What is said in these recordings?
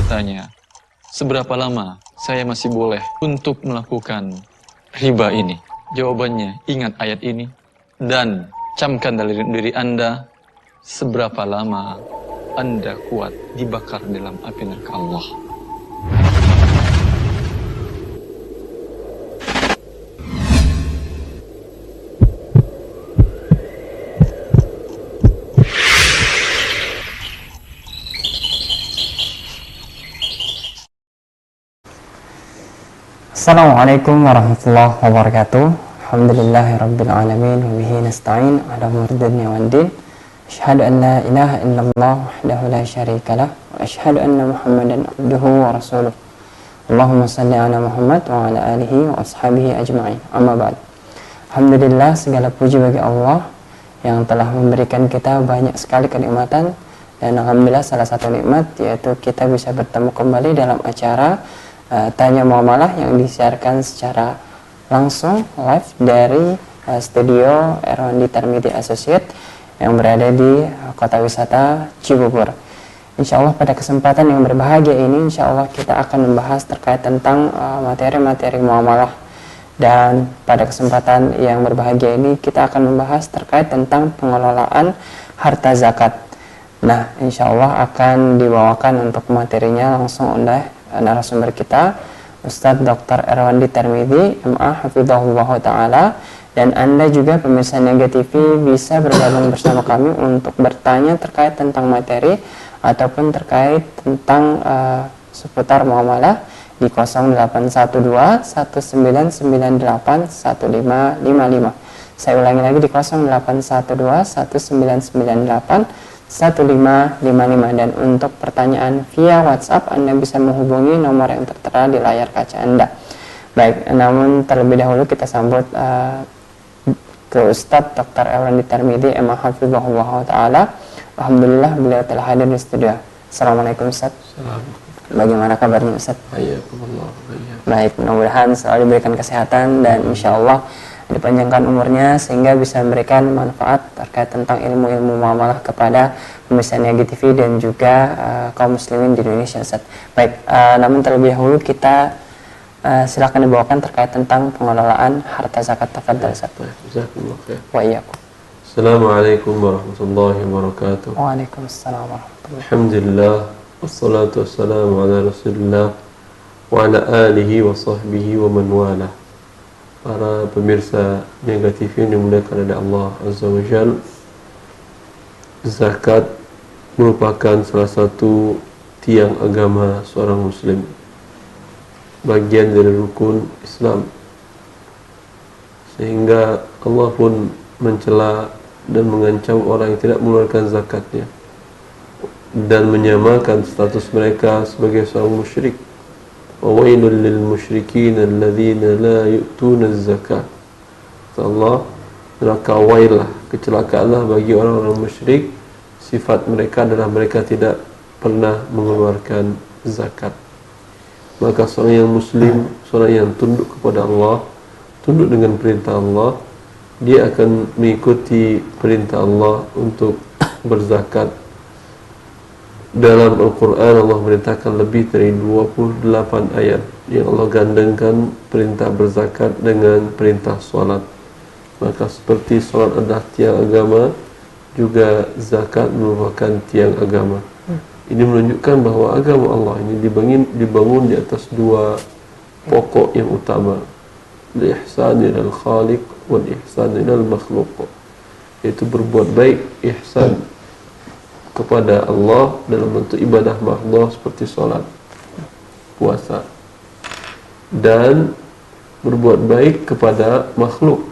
bertanya, seberapa lama saya masih boleh untuk melakukan riba ini? Jawabannya, ingat ayat ini dan camkan dalam diri Anda, seberapa lama Anda kuat dibakar dalam api neraka Allah. Assalamualaikum warahmatullahi wabarakatuh. Alhamdulillahirrabbilalamin. Wa bihi nasta'in ala umuri dunya waddin. Asyhadu an la ilaha illallah wahdahu la syarikalah wa asyhadu anna Muhammadan abduhu wa rasuluh. Allahumma salli ala Muhammad wa ala alihi wa ashabihi ajma'in. Amma ba'd. Alhamdulillah, segala puji bagi Allah yang telah memberikan kita banyak sekali kenikmatan, dan alhamdulillah salah satu nikmat yaitu kita bisa bertemu kembali dalam acara Tanya Muamalah yang disiarkan secara langsung live dari studio Erwandi Tarmidi Associate yang berada di kota wisata Cibubur. Insya Allah pada kesempatan yang berbahagia ini, insya Allah kita akan membahas terkait tentang materi-materi muamalah. Dan pada kesempatan yang berbahagia ini kita akan membahas terkait tentang pengelolaan harta zakat. Nah, insya Allah akan dibawakan untuk materinya langsung oleh narasumber kita, Ustadz Dr. Erwandi Tarmidi, MA Hafizahullah Ta'ala. Dan Anda juga pemirsa Niaga TV bisa bergabung bersama kami untuk bertanya terkait tentang materi ataupun terkait tentang seputar muamalah di 0812 1998 1555. Saya ulangi lagi di 0812 1998 1555. Dan untuk pertanyaan via WhatsApp Anda bisa menghubungi nomor yang tertera di layar kaca Anda. Baik, namun terlebih dahulu kita sambut ke Ustadz Dr. Erwandi Tarmidi, MA Hafizahullah Ta'ala. Alhamdulillah beliau telah hadir di studio. Assalamualaikum Ustadz. Bagaimana kabarnya Ustadz? Baik, mudah-mudahan selalu diberikan kesehatan dan insya Allah dipanjangkan umurnya sehingga bisa memberikan manfaat terkait tentang ilmu-ilmu muamalah kepada pemirsa Niaga TV dan juga kaum muslimin di Indonesia, Ustaz. Baik, namun terlebih dahulu kita silakan dibawakan terkait tentang pengelolaan harta zakat. Tafadhal, Ustaz. Wa iyyakum. Assalamualaikum warahmatullahi wabarakatuh. Waalaikumsalam warahmatullahi wabarakatuh. Alhamdulillah, wassalatu wassalamu ala Rasulillah wa ala alihi wa sahbihi wa man wala. Para pemirsa Niaga TV yang dimuliakan oleh Allah Azza wa Jalla, zakat merupakan salah satu tiang agama seorang muslim, bagian dari rukun Islam, sehingga Allah pun mencela dan mengancam orang yang tidak mengeluarkan zakatnya dan menyamakan status mereka sebagai seorang musyrik. وَوَيْلٌ لِلْمُشْرِكِينَ الَّذِينَ لَا يُؤْتُونَ الزَّكَاةَ. Allah, neraka wailah, kecelakaanlah bagi orang-orang musyrik. Sifat mereka adalah mereka tidak pernah mengeluarkan zakat. Maka seorang yang muslim, seorang yang tunduk kepada Allah, tunduk dengan perintah Allah, dia akan mengikuti perintah Allah untuk berzakat. Dalam Al-Quran Allah merintahkan lebih dari 28 ayat yang Allah gandengkan perintah berzakat dengan perintah solat. Maka seperti solat adalah tiang agama, juga zakat merupakan tiang agama. Ini menunjukkan bahwa agama Allah ini dibangun di atas dua pokok yang utama, al-ihsan ilal khaliq wal ihsan ilal makhluq, yaitu berbuat baik, ihsan kepada Allah dalam bentuk ibadah mahdoh seperti sholat, puasa, dan berbuat baik kepada makhluk,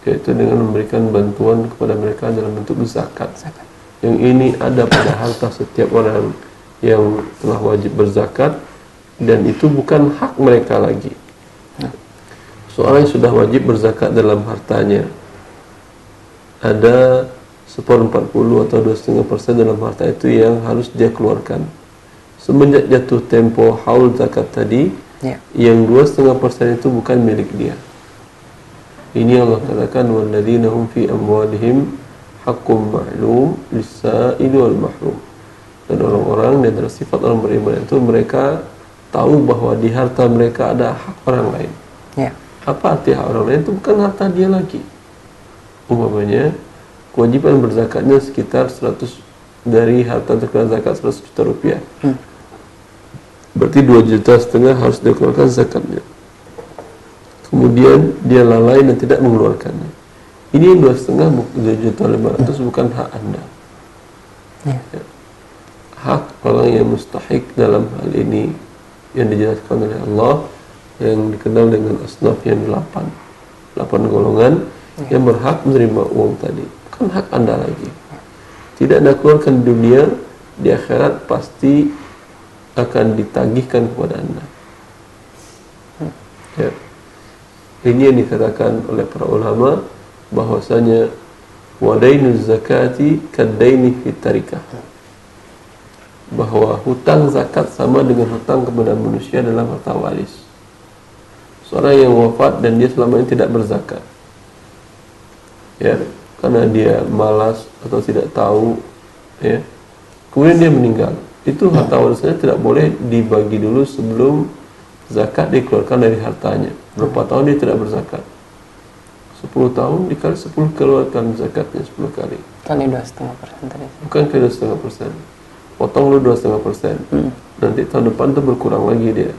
yaitu dengan memberikan bantuan kepada mereka dalam bentuk zakat. Yang ini ada pada harta setiap orang yang telah wajib berzakat, dan itu bukan hak mereka lagi. Seorang yang sudah wajib berzakat dalam hartanya, ada 1/40 atau 2,5% dalam harta itu yang harus dia keluarkan. Semenjak jatuh tempo haul zakat tadi, yang 2,5% itu bukan milik dia. Ini Allah katakan, walladzina hum fi amwalihim haqqum ma'lum lis-sa'ili wal mahrum. Dan orang-orang di antara sifat orang beriman itu mereka tahu bahwa di harta mereka ada hak orang lain. Ya. Apa arti hak orang lain? Itu bukan harta dia lagi. Umpamanya kewajiban berzakatnya sekitar 100 dari harta terkena zakat 100 juta rupiah. Berarti 2,5 juta harus dikeluarkan zakatnya. Kemudian dia lalai dan tidak mengeluarkannya. Ini 2,5 juta bukan hak Anda. Ya. Hak orang yang mustahik dalam hal ini yang dijelaskan oleh Allah, yang dikenal dengan asnaf yang 8 golongan yang berhak menerima uang tadi. Bukan hak Anda lagi. Tidak Anda keluarkan di dunia, di akhirat pasti akan ditagihkan kepada Anda. Ya. Ini yang dikatakan oleh para ulama bahwasanya wadainu zakati kadaini fit tarikah, bahwa hutang zakat sama dengan hutang kepada manusia dalam harta waris. Seorang yang wafat dan dia selama ini tidak berzakat, ya, karena dia malas atau tidak tahu, ya, kemudian dia meninggal, itu harta warisnya tidak boleh dibagi dulu sebelum zakat dikeluarkan dari hartanya. Berapa tahun dia tidak berzakat? 10 tahun dikali 10 keluarkan zakatnya 10 kali. Kali 2,5% tadi. Bukan kali 2,5%. Potong lu 2,5%. Nanti tahun depan tuh berkurang lagi dia.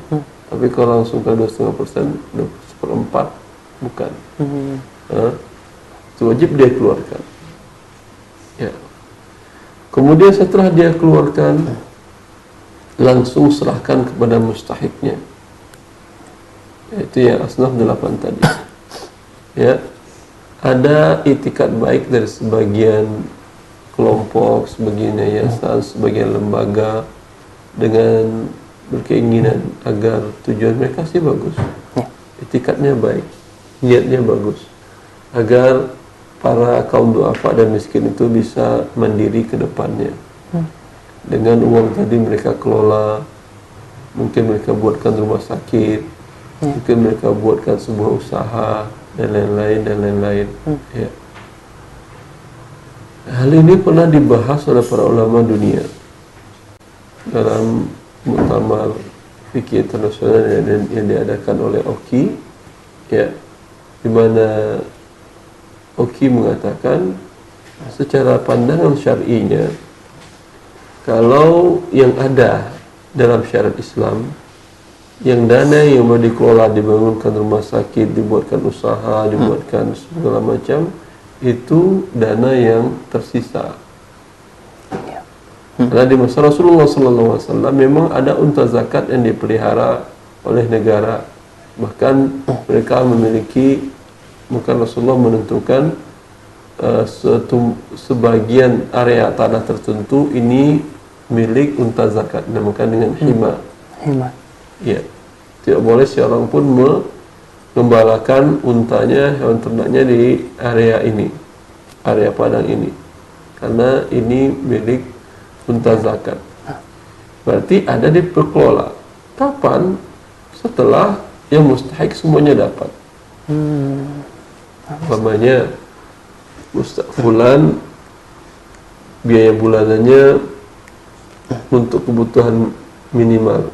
Tapi kalau langsung ke 2,5%, 1/4 bukan. Itu wajib dia keluarkan. Ya. Kemudian setelah dia keluarkan, langsung serahkan kepada mustahiknya. Itu yang asnaf 8 tadi. Ya. Ada itikat baik dari sebagian kelompok, sebagian yayasan, sebagian lembaga dengan berkeinginan agar tujuan mereka sih bagus, itikadnya baik, niatnya bagus, agar para kaum duafa dan miskin itu bisa mandiri ke depannya. Dengan uang tadi mereka kelola, mungkin mereka buatkan rumah sakit, mungkin mereka buatkan sebuah usaha dan lain-lain. Ya. Hal ini pernah dibahas oleh para ulama dunia dalam muktamar fikih internasional yang diadakan oleh Oki, ya, di mana Oki mengatakan secara pandangan syar'inya, kalau yang ada dalam syariat Islam, yang dana yang mau dikelola, dibangunkan rumah sakit, dibuatkan usaha, dibuatkan segala macam, itu dana yang tersisa. Karena di masa Rasulullah SAW memang ada unta zakat yang dipelihara oleh negara. Bahkan mereka memiliki, bukan Rasulullah menentukan sebagian area tanah tertentu ini milik unta zakat, dinamakan dengan hima. Ya, tidak boleh seorang pun mengembalakan untanya, hewan ternaknya di area ini, area padang ini, karena ini milik unta zakat. Berarti ada di perkelola. Kapan? Setelah yang mustahik semuanya dapat. Umpamanya fulan biaya bulanannya untuk kebutuhan minimal,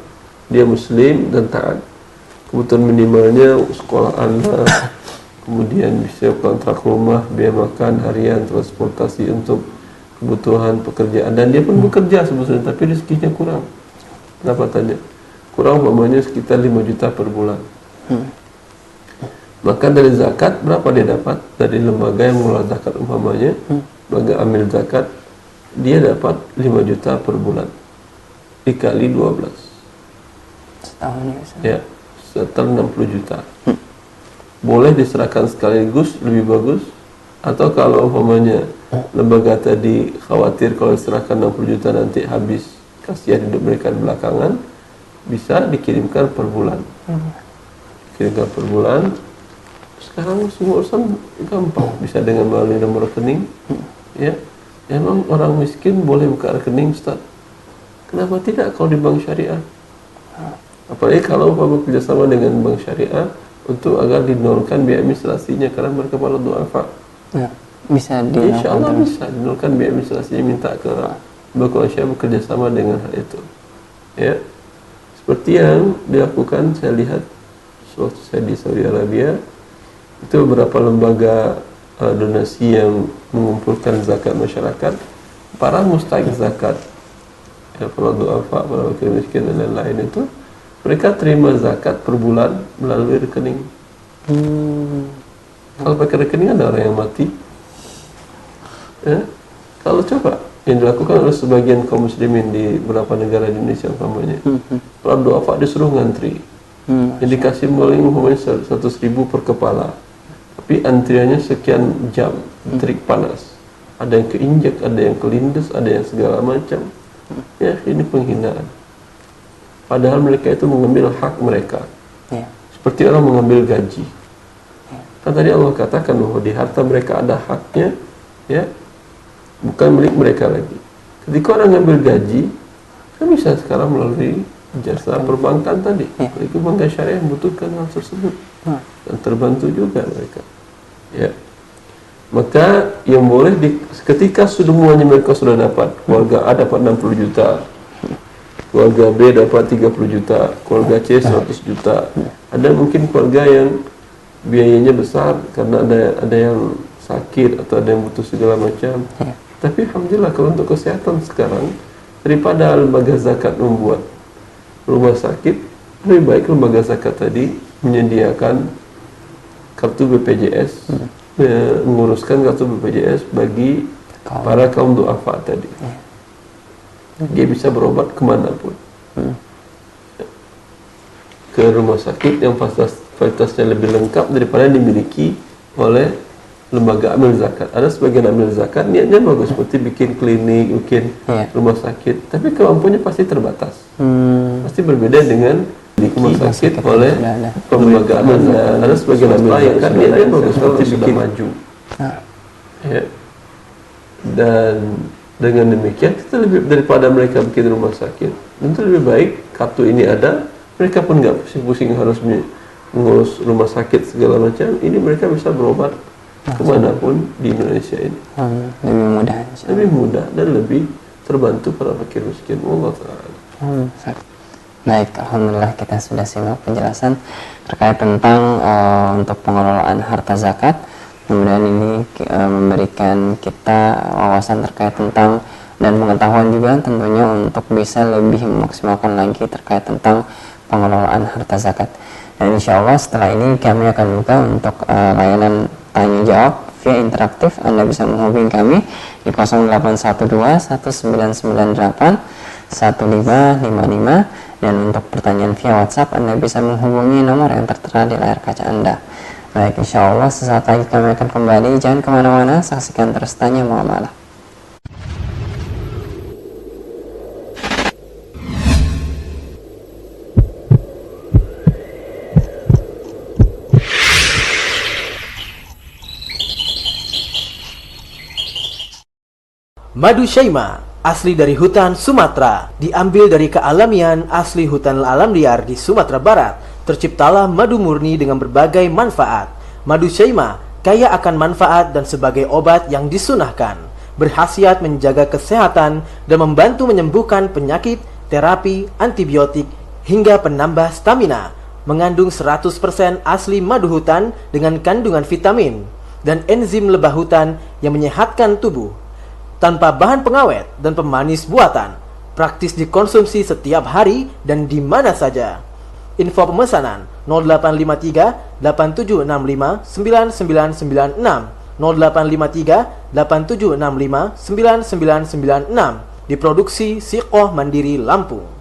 dia muslim dan taat, kebutuhan minimalnya sekolah anak, kemudian bisa kontrak rumah, biaya makan harian, transportasi untuk kebutuhan pekerjaan, dan dia pun bekerja sebetulnya tapi rezekinya kurang. Pendapatannya kurang, umpamanya sekitar 5 juta per bulan. Maka dari zakat berapa dia dapat? Dari lembaga yang mengelola zakat umpamanya, lembaga amil zakat, dia dapat 5 juta per bulan dikali 12 setahun ya, setelah 60 juta. Boleh diserahkan sekaligus, lebih bagus. Atau kalau umpamanya lembaga tadi khawatir kalau diserahkan 60 juta nanti habis, kasihan hidup mereka di belakangan, bisa dikirimkan per bulan. Kirimkan per bulan. Sekarang semua urusan gampang, bisa dengan melalui nomor rekening. Ya, emang orang miskin boleh buka rekening, Ustaz? Kenapa tidak kalau di bank syariah? Apalagi kalau umpama kerjasama dengan bank syariah untuk agar dinolkan biaya administrasinya, karena mereka para duafa. Ya, bisa Insya Allah bisa dinolkan biaya administrasinya, minta ke Bank Syariah bekerja sama dengan hal itu. Ya, seperti yang dilakukan, saya lihat waktu saya di Saudi Arabia, itu beberapa lembaga donasi yang mengumpulkan zakat masyarakat, para mustahik zakat, ya, para duafa, para fakir miskin dan lain-lain itu, mereka terima zakat per bulan melalui rekening. Kalau pakai rekening ada orang yang mati. Ya, kalau coba yang dilakukan oleh sebagian kaum muslimin di beberapa negara di Indonesia umpamanya, para duafa disuruh ngantri, yang dikasih mulai umpamanya 100.000 per kepala, tapi antriannya sekian jam, terik panas, ada yang keinjak, ada yang kelindes, ada yang segala macam. Ya, ini penghinaan. Padahal mereka itu mengambil hak mereka, seperti orang mengambil gaji. Kan tadi Allah katakan bahwa di harta mereka ada haknya, ya, bukan milik mereka lagi. Ketika orang ngambil gaji, kan bisa sekarang melalui jasa perbankan tadi. Itu Bank Syariah membutuhkan hal tersebut, dan terbantu juga mereka. Ya, maka yang boleh ketika semuanya mereka sudah dapat, keluarga A dapat 60 juta, keluarga B dapat 30 juta, keluarga C 100 juta. Ada mungkin keluarga yang biayanya besar karena ada yang sakit atau ada yang butuh segala macam. Tapi alhamdulillah kalau untuk kesehatan sekarang, daripada lembaga zakat membuat rumah sakit, lebih baik lembaga zakat tadi menyediakan kartu BPJS, menguruskan kartu BPJS bagi para kaum duafa tadi. Dia bisa berobat kemanapun, ke rumah sakit yang fasilitasnya lebih lengkap daripada dimiliki oleh lembaga amil zakat. Ada sebagian amil zakat niatnya bagus, seperti bikin klinik, bikin rumah sakit, tapi kemampuannya pasti terbatas. Pasti berbeda dengan di rumah sakit oleh lembaga amil zakat. Ada sebagian amil zakat niatnya bagus, seperti bikin maju. Ya. Dan dengan demikian kita lebih daripada mereka bikin rumah sakit, tentu lebih baik kartu ini ada, mereka pun nggak pusing-pusing harus mengurus rumah sakit segala macam. Ini mereka bisa berobat kemanapun di Indonesia ini. Lebih mudah. Lebih mudah dan lebih terbantu para fakir miskin. Allah Ta'ala. Baik, alhamdulillah kita sudah simak penjelasan terkait tentang untuk pengelolaan harta zakat. Kemudian ini memberikan kita wawasan terkait tentang dan pengetahuan juga tentunya untuk bisa lebih memaksimalkan lagi terkait tentang pengelolaan harta zakat. Dan insya Allah setelah ini kami akan buka untuk layanan tanya jawab via interaktif. Anda bisa menghubungi kami di 0812 1998 1555, dan untuk pertanyaan via WhatsApp Anda bisa menghubungi nomor yang tertera di layar kaca Anda. Baik, insya Allah sesaat lagi kami akan kembali. Jangan kemana-mana, saksikan terus Tanya Muamalah. Madu Syaima, asli dari hutan Sumatera, diambil dari kealamian asli hutan alam liar di Sumatera Barat. Terciptalah madu murni dengan berbagai manfaat. Madu Syaima kaya akan manfaat dan sebagai obat yang disunahkan, berkhasiat menjaga kesehatan dan membantu menyembuhkan penyakit, terapi, antibiotik, hingga penambah stamina. Mengandung 100% asli madu hutan dengan kandungan vitamin dan enzim lebah hutan yang menyehatkan tubuh. Tanpa bahan pengawet dan pemanis buatan, praktis dikonsumsi setiap hari dan di mana saja. Info pemesanan 0853 8765 9996, 0853 8765 9996, diproduksi Siqoh Mandiri Lampung.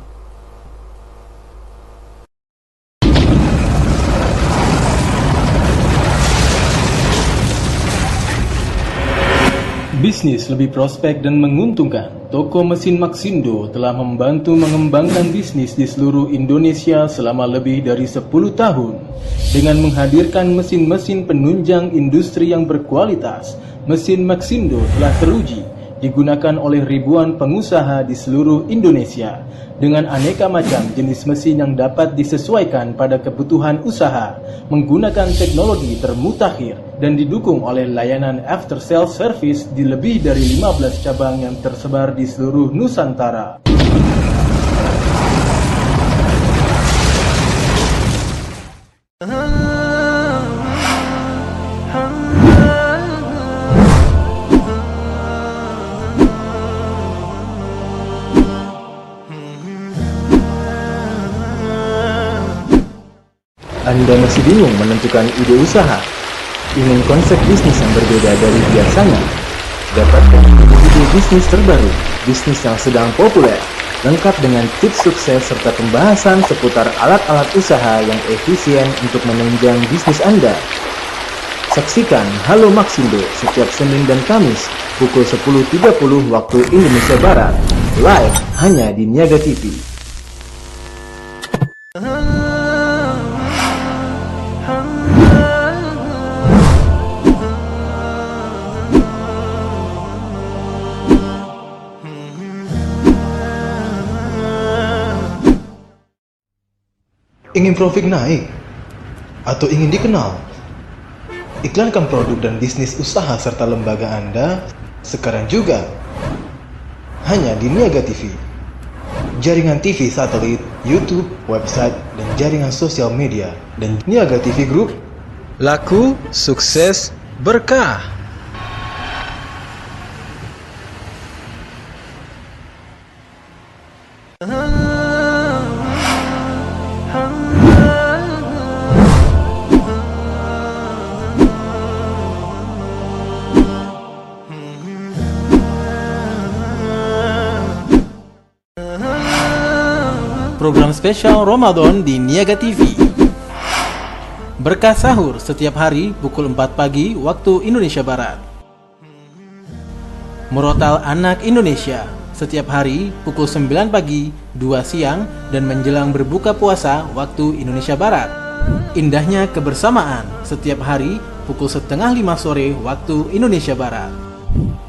Bisnis lebih prospek dan menguntungkan. Toko Mesin Maxindo telah membantu mengembangkan bisnis di seluruh Indonesia selama lebih dari 10 tahun. Dengan menghadirkan mesin-mesin penunjang industri yang berkualitas, Mesin Maxindo telah teruji digunakan oleh ribuan pengusaha di seluruh Indonesia dengan aneka macam jenis mesin yang dapat disesuaikan pada kebutuhan usaha, menggunakan teknologi termutakhir dan didukung oleh layanan after sales service di lebih dari 15 cabang yang tersebar di seluruh Nusantara. Anda masih bingung menentukan ide usaha? Ingin konsep bisnis yang berbeda dari biasanya? Dapatkan ide bisnis terbaru, bisnis yang sedang populer, lengkap dengan tips sukses serta pembahasan seputar alat-alat usaha yang efisien untuk menunjang bisnis Anda. Saksikan Halo Maxindo setiap Senin dan Kamis pukul 10.30 waktu Indonesia Barat, live hanya di Niaga TV. Ingin profit naik? Atau ingin dikenal? Iklankan produk dan bisnis usaha serta lembaga Anda sekarang juga. Hanya di Niaga TV. Jaringan TV satelit, YouTube, website, dan jaringan sosial media. Dan Niaga TV Group. Laku, sukses, berkah. Program spesial Ramadan di Niaga TV. Berkah sahur setiap hari pukul 4 pagi waktu Indonesia Barat. Murotal Anak Indonesia setiap hari pukul 9 pagi, 2 siang, dan menjelang berbuka puasa waktu Indonesia Barat. Indahnya kebersamaan setiap hari pukul 4:30 sore waktu Indonesia Barat.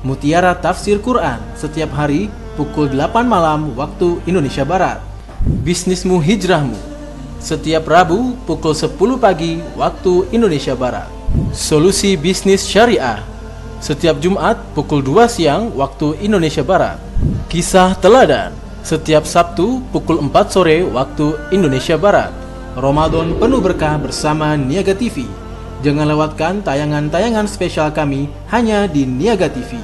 Mutiara Tafsir Quran setiap hari pukul 8 malam waktu Indonesia Barat. Bisnismu Hijrahmu setiap Rabu pukul 10 pagi waktu Indonesia Barat. Solusi Bisnis Syariah setiap Jumat pukul 2 siang waktu Indonesia Barat. Kisah Teladan setiap Sabtu pukul 4 sore waktu Indonesia Barat. Ramadan penuh berkah bersama Niaga TV. Jangan lewatkan tayangan-tayangan spesial kami hanya di Niaga TV.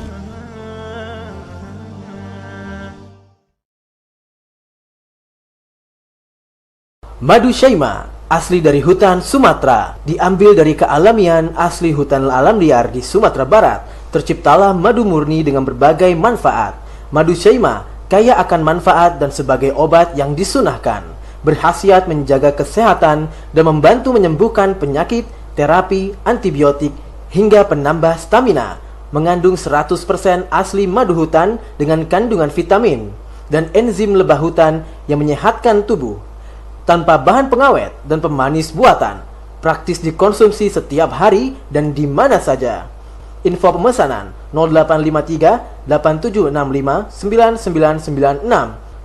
Madu Syaima, asli dari hutan Sumatera, diambil dari kealamian asli hutan alam liar di Sumatera Barat. Terciptalah madu murni dengan berbagai manfaat. Madu Syaima kaya akan manfaat dan sebagai obat yang disunahkan, berkhasiat menjaga kesehatan dan membantu menyembuhkan penyakit, terapi, antibiotik, hingga penambah stamina. Mengandung 100% asli madu hutan dengan kandungan vitamin dan enzim lebah hutan yang menyehatkan tubuh. Tanpa bahan pengawet dan pemanis buatan, praktis dikonsumsi setiap hari dan di mana saja. Info pemesanan 0853 8765 9996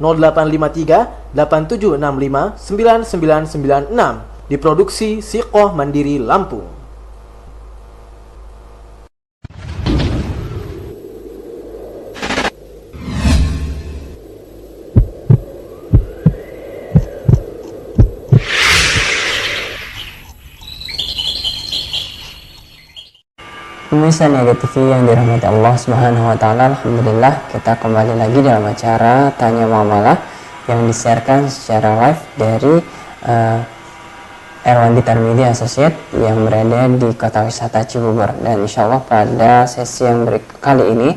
0853 8765 9996. Diproduksi Siqoh Mandiri Lampung. Pemirsa Niaga TV yang dirahmati Allah Subhanahu wa taala, alhamdulillah kita kembali lagi dalam acara Tanya Muamalah yang disiarkan secara live dari Erwandi Tarmidi Associate yang berada di Kota Wisata Cibubur. Dan insyaallah pada sesi yang kali ini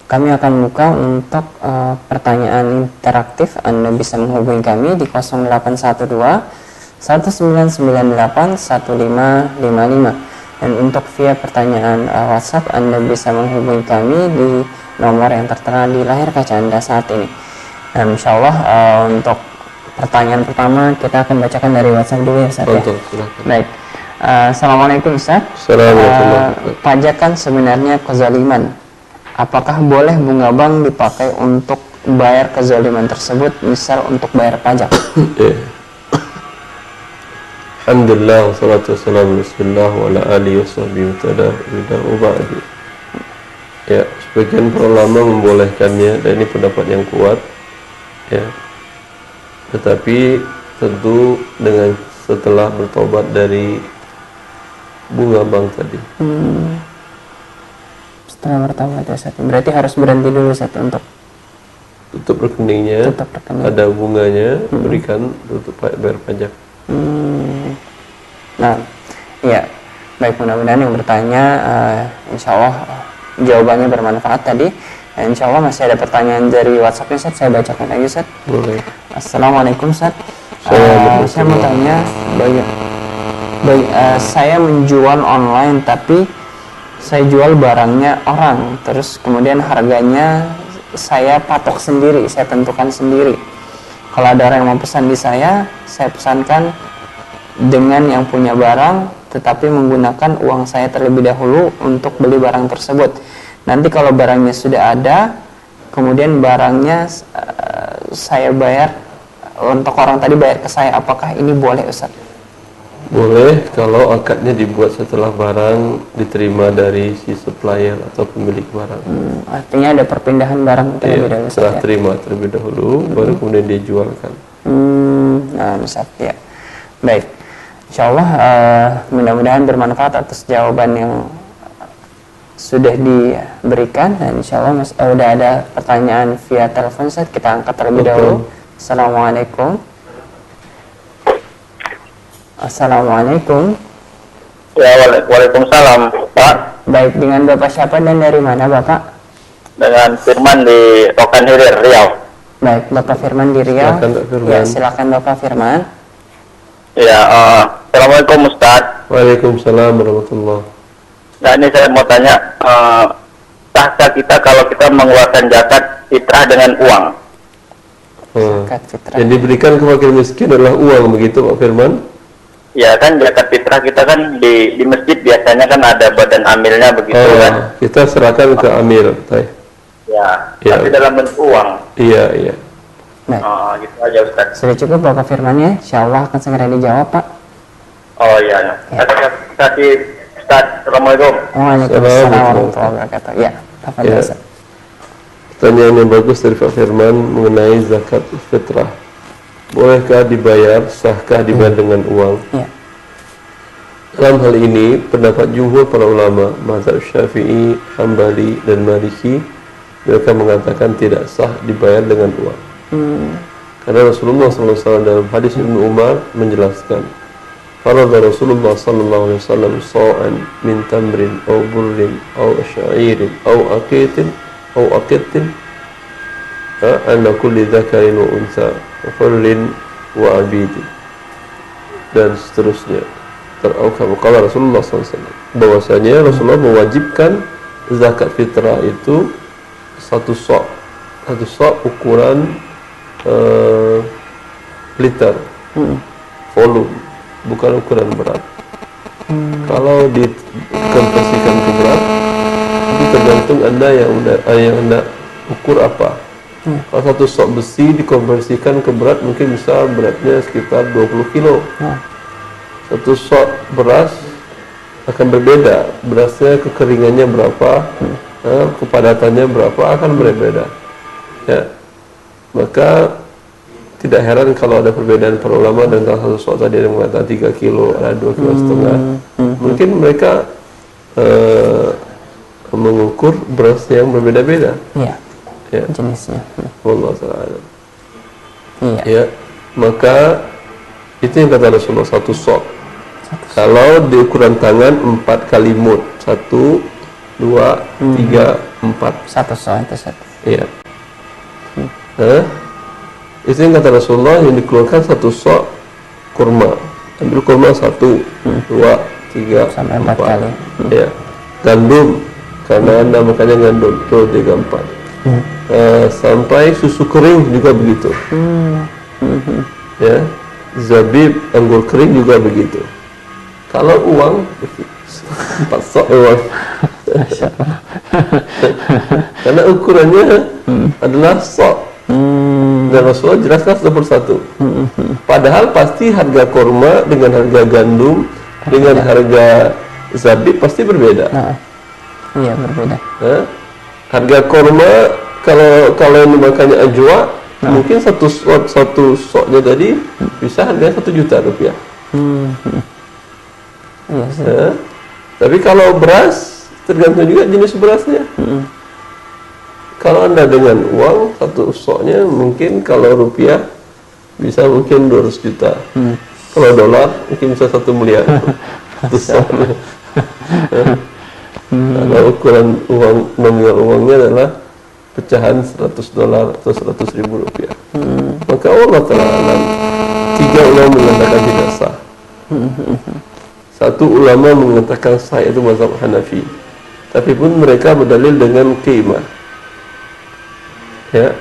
kami akan buka untuk pertanyaan interaktif. Anda bisa menghubungi kami di 0812 1998 1555. Dan untuk via pertanyaan WhatsApp, Anda bisa menghubungi kami di nomor yang tertera di layar kaca Anda saat ini. Dan insya Allah untuk pertanyaan pertama kita akan bacakan dari WhatsApp dulu ya Ustaz. Betul, ya? Baik. Assalamualaikum Ustaz. Assalamualaikum. Pajak kan sebenarnya kezaliman. apakah boleh bunga bank dipakai untuk bayar kezaliman tersebut, misal untuk bayar pajak? Alhamdulillah, wassalatu wassalamu Rasulullah wa ala alihi washabihi wa ba'du. Ya, sebagian para ulama membolehkannya dan ini pendapat yang kuat. Ya. Tetapi tentu dengan setelah bertobat dari bunga bank tadi. Setelah bertobat ya Ustaz. Berarti harus berhenti dulu Ustaz untuk tutup rekeningnya, tutup rekening. ada bunganya, berikan untuk bayar pajak. Nah, ya, baik, mudah-mudahan yang bertanya, insya Allah jawabannya bermanfaat tadi. Insya Allah masih ada pertanyaan dari WhatsApp-nya, Ustaz. Saya bacakan lagi, Ustaz. Boleh. Assalamualaikum, Ustaz. Assalamualaikum. Saya mau tanya, saya menjual online, tapi saya jual barangnya orang, terus kemudian harganya saya patok sendiri, saya tentukan sendiri. Kalau ada orang yang mau pesan di saya pesankan dengan yang punya barang, tetapi menggunakan uang saya terlebih dahulu untuk beli barang tersebut. Nanti kalau barangnya sudah ada, kemudian barangnya saya bayar, untuk orang tadi bayar ke saya, apakah ini boleh Ustaz? Boleh kalau akadnya dibuat setelah barang diterima dari si supplier atau pemilik barang. Artinya ada perpindahan barang terlebih dahulu. Setelah terima terlebih dahulu, baru kemudian dijualkan. Nah, Ustaz, ya. Baik. Insyaallah mudah-mudahan bermanfaat atas jawaban yang sudah diberikan, dan insyaallah udah ada pertanyaan via telepon, Ustaz. Kita angkat terlebih dahulu. Assalamualaikum. Assalamualaikum. Ya, waalaikumsalam, Pak. Baik, dengan Bapak siapa dan dari mana Bapak? Dengan Firman di Rokan Hilir, Riau. Baik, Bapak Firman di Riau. Silakan, Pak Firman. Ya, silakan Bapak Firman. Ya, Assalamualaikum Ustaz. Waalaikumsalam warahmatullahi. Nah, ini saya mau tanya, sah kita kalau kita mengeluarkan zakat fitrah dengan uang? Zakat fitrah. Yang diberikan ke fakir miskin adalah uang, begitu Pak Firman? Ya kan, zakat fitrah kita kan di masjid biasanya kan ada badan amilnya begitu kan? Kita serahkan ke amil. Ya, Ya. tapi dalam bentuk uang. Iya. Baik. Gitu aja Ustaz. Sudah cukup Bapak Firman-nya? Insyaallah akan segera dijawab, Pak. Oh iya. Kasih Ustaz. Assalamualaikum. Waalaikumsalam warahmatullahi wabarakatuh. Ya, tafadhol Ustaz. Pertanyaan yang bagus dari Pak Firman mengenai zakat fitrah. Bolehkah dibayar, sahkah dibayar dengan uang? Ya. Dalam hal ini, pendapat jumhur para ulama, mazhab Syafi'i, Hambali, dan Maliki, mereka mengatakan tidak sah dibayar dengan uang. Karena Rasulullah SAW dalam hadis Ibnu Umar menjelaskan, farada Rasulullah SAW sa'an min tamrin, au burrin, au sya'irin, au aqitin, ala kulli dzakarin wa unsa, hurrin wa abidin, dan seterusnya. Kalau Rasulullah SAW bahwasanya Rasulullah mewajibkan zakat fitrah itu satu sok ukuran liter, volume, bukan ukuran berat. Kalau dikonversikan ke berat, itu tergantung Anda yang Anda ukur apa. Kalau satu sok besi dikonversikan ke berat, mungkin bisa beratnya sekitar 20 kilo. Satu sok beras akan berbeda, berasnya kekeringannya berapa, kepadatannya berapa, akan berbeda. Ya, maka tidak heran kalau ada perbedaan para ulama, dan satu sok tadi ada yang mengatakan 3 kilo, ada 2 kilo setengah. Mungkin mereka mengukur beras yang berbeda-beda. Ya. Jenisnya. Wallahu ta'ala. Iya. Ya, maka itu yang kata Rasulullah, satu sok. Kalau di ukuran tangan 4 kali mud, 1, 2, 3, 4. Satu sok itu satu. Iya. Itu yang kata Rasulullah, yang dikeluarkan satu sok kurma. Ambil kurma 1, 2, 3, sampai 4 kali. Ya. Gandum, karena Anda makannya gandum, 2, 3, 4. Sampai susu kering juga begitu. Ya, zabib, anggur kering juga begitu. Kalau uang 4 sok uang. Karena ukurannya adalah sok. Dan Rasulullah jelaskan satu persatu. Padahal pasti harga kurma dengan harga gandum dengan harga zabib pasti berbeda. Iya, berbeda. Harga kurma kalau yang dimakannya ajwa, mungkin satu soknya tadi bisa harganya 1 juta rupiah. Iya sih. Tapi kalau beras tergantung juga jenis berasnya. Kalau Anda dengan uang satu soknya mungkin kalau rupiah bisa mungkin 200 juta. Kalau dolar mungkin bisa 1 miliar. Satu soknya. Kalau ukuran uang nominal uangnya adalah pecahan $100 atau 100.000 rupiah. Maka Allah Ta'ala alam 3 ulama mengatakan tidak sah. 1 ulama mengatakan sah, yaitu mazhab Hanafi. Tapi pun mereka berdalil dengan qimah. Ya,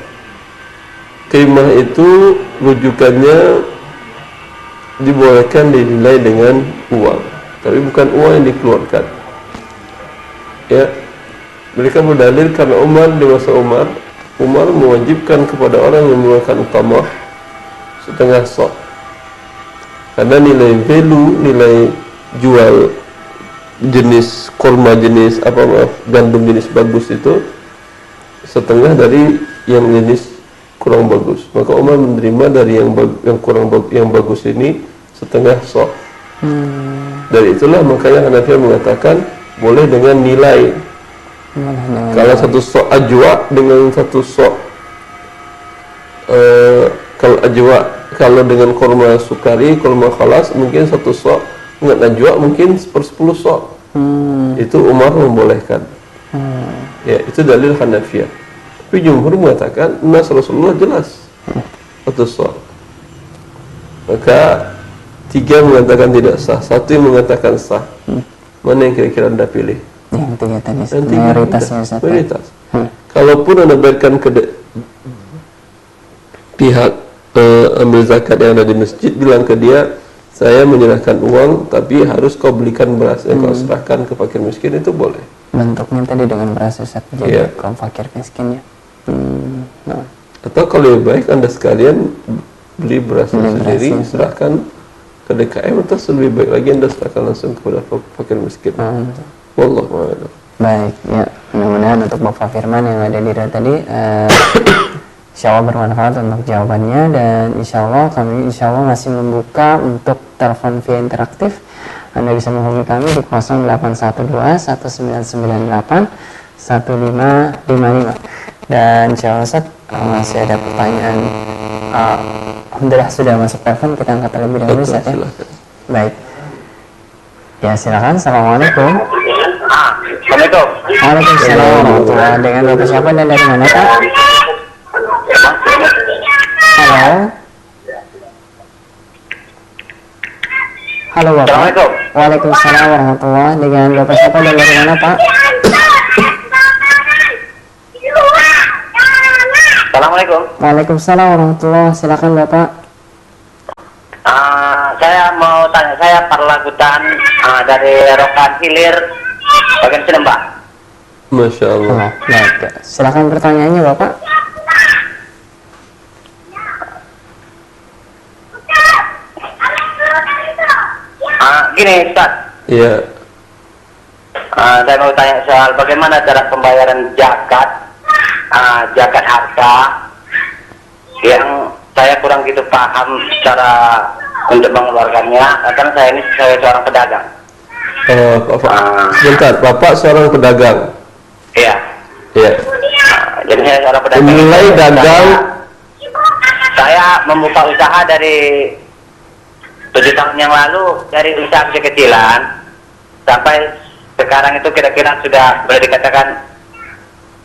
qimah itu rujukannya dibolehkan dinilai dengan uang, tapi bukan uang yang dikeluarkan. Ya, mereka berdalil karena di masa Umar mewajibkan kepada orang yang mengeluarkan qamah setengah sok. Karena nilai value, nilai jual jenis kurma jenis gandum jenis bagus itu setengah dari yang jenis kurang bagus. Maka Umar menerima dari yang bagus ini setengah sok. Dari itulah makanya Hanafi mengatakan boleh dengan nilai. Kalau 1 sok ajwa dengan 1 sok kalau ajwa, kalau dengan kurma sukari, kurma khalas mungkin 1 sok dengan ajwa mungkin 1/10 sok. Itu Umar membolehkan. Ya, itu dalil Hanafiyah. Tapi jumhur mengatakan nas Rasulullah jelas 1 sok. Maka 3 mengatakan tidak sah, 1 yang mengatakan sah. Mana yang kira-kira Anda pilih? Yang 3 tadi, mayoritasnya satu. Mayoritas. Kalaupun Anda berikan ke pihak ambil zakat yang ada di masjid, bilang ke dia, saya menyerahkan uang, tapi harus kau belikan beras yang kau serahkan ke fakir miskin, itu boleh. Bentuknya tadi dengan beras Ustaz, jadi kaum fakir miskinnya. Atau kalau lebih baik Anda sekalian beli beras sendiri, serahkan ke DKM, atau lebih baik lagi Anda serahkan langsung kepada fakir miskin. Wallahu a'lam. Baik, ya, mudah-mudahan untuk Bapak Firman yang ada di tadi insya Allah bermanfaat untuk jawabannya, dan insya Allah kami masih membuka untuk telepon via interaktif. Anda bisa menghubungi kami di 0812 1998 1555. Dan insya Allah Ustaz, masih ada pertanyaan. Alhamdulillah sudah masuk telepon, kita angkat terlebih dahulu Ustaz ya. Baik. Ya silakan. Assalamualaikum. Assalamualaikum. Waalaikumsalam warahmatullahi. Dengan Bapak siapa dan dari mana Pak? Halo. Halo Bapak. Assalamualaikum. Waalaikumsalam warahmatullahi. Dengan Bapak siapa dan dari mana Pak? Assalamualaikum. Waalaikumsalam warahmatullahi. Silakan Bapak. Saya mau tanya, saya Parlagutan dari Rokan Hilir, bagian Sinembah. Masya Allah. Baik. Silakan pertanyaannya Bapak. Gini Ustaz. Iya. Saya mau tanya soal bagaimana cara pembayaran zakat, zakat harta, yang saya kurang gitu paham cara untuk mengeluarkannya, karena saya ini seorang pedagang. Sebentar, Bapak seorang pedagang. Iya. Iya. Jadi saya seorang pedagang. Mulai dagang. Saya membuka usaha dari 7 tahun yang lalu, dari usaha kecil-kecilan sampai sekarang itu kira-kira sudah boleh dikatakan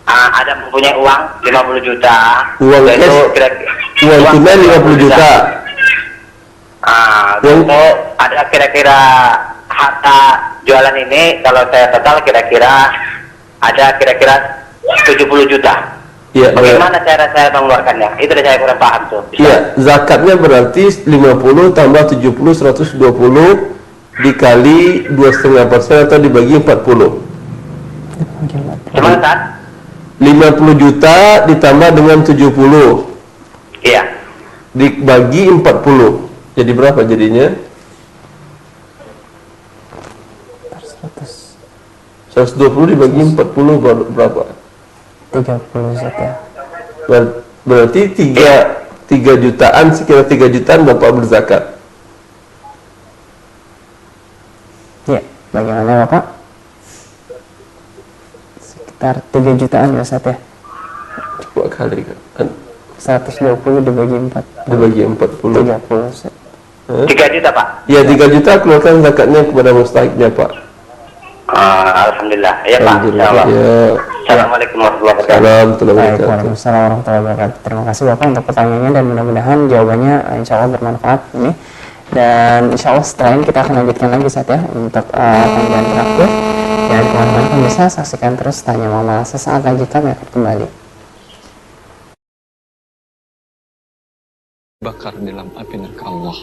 ada mempunyai uang 50 juta. Uang tunai 50 juta. Itu ada kira-kira harta jualan ini, kalau saya total kira-kira ada kira-kira 70 juta. Ya, bagaimana cara saya mengeluarkannya? Itu saya kurang paham tuh. Iya, zakatnya berarti 50 tambah 70 120 dikali 2,5% atau dibagi 40. Gimana Ustaz? 50 juta ditambah dengan 70 Iya. dibagi 40. Jadi berapa jadinya? 120 dibagi 40 berapa? 30 Ustaz ya. Berarti 3 jutaan, sekitar 3 jutaan Bapak berzakat. Ya, bagaimana Bapak? Sekitar 3 jutaan ya Ustaz ya. Coba kali kan. 120 dibagi 4. Dibagi 40. 30 Ustaz. 3 juta Pak. Ya, 3 juta keluarkan zakatnya kepada mustahiknya Pak. Alhamdulillah. Ya Pak. Alhamdulillah. Insyaallah. Ya. Assalamualaikum warahmatullahi wabarakatuh. Assalamualaikum Baik, warahmatullahi wabarakatuh. Waalaikumsalam warahmatullahi wabarakatuh. Terima kasih Bapak untuk pertanyaannya dan mudah-mudahan jawabannya insya Allah bermanfaat ini. Dan insya Allah setelah ini kita akan lanjutkan lagi Ustaz ya untuk panggilan terakhir. Dan teman-teman pemirsa saksikan terus Tanya Mama, sesaat lagi kami akan kembali. Bakar dalam api neraka Allah.